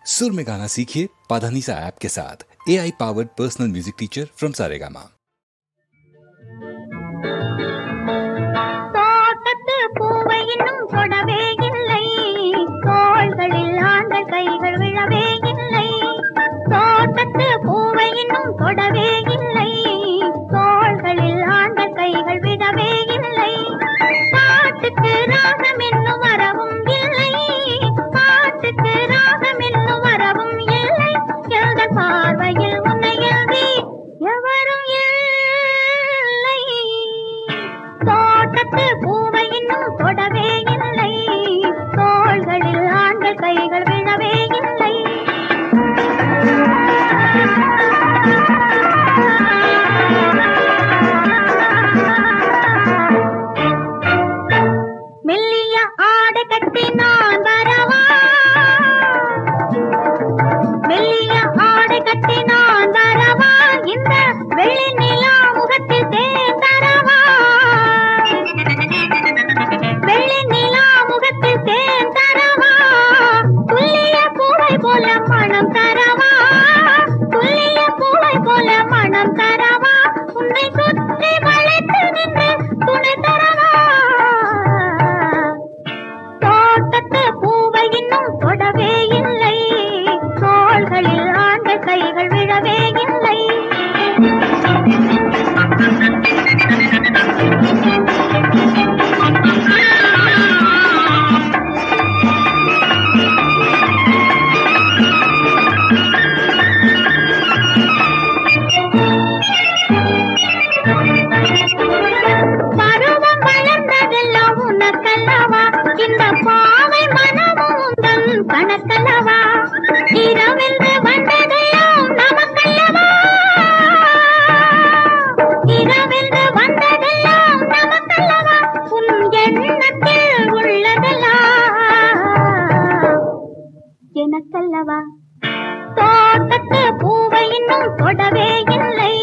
सुर में गाना सीखिए पाधानीसा ऐप के साथ। AI powered personal music teacher from Saregama. தோட்டத்து பூவை இன்னும் தொடவே இல்லை, தோள்களில் ஆண்கள் கைகள் விழவே இல்லை. தோட்டத்து பூவை இன்னும் தொடவே இல்லை, தோள்களில் ஆண்கள் கைகள் விழவே இல்லை. காட்டுக்கு ராகம் இன்னும் வரவும் இல்லை, காட்டுக்கு ராகம் இன்னும் வரவும் இல்லை. எங்கள் பார்வையில் உன்னை எழுதி எவரும் இல்லை. தோட்டத்து பூவை இன்னும் தொடவே இல்லை, தோள்களில் ஆண்கள் கைகள் விழவே இல்லை. மெல்லிய ஆடை கட்டி நான் வரவா, மெல்லிய ஆடை கட்டி நான் வரவா, இந்த வெள்ளி நிலா முகத்தில் தேன் தரவா, வெள்ளி நிலா முகத்தில் தேன் தரவா, துல்லிய பூவை போல மனம் தரவா, துல்லிய பூவை போல மனம் தரவா, உன்னை சுற்றி வளைத்து நின்று துணை தரவா. தோட்டத்து பூவை இன்னும் தொடவே இல்லை, தோள்களில் ஆண்கள் கைகள் விழவே இல்லை. பருவம் வளர்ந்ததெல்லாம் உனக்கல்லவா, இந்த பாவை மனமும் உந்தன் கணக்கல்லவா, இரவென்று வந்ததெல்லாம் நமக்கல்லவா, இரவென்று வந்ததெல்லாம் நமக்கல்லவா, உன் எண்ணத்தில் உள்ளதெல்லாம் எனக்கல்லவா. தோட்டத்து பூவை இன்னும் தொடவே இல்லை,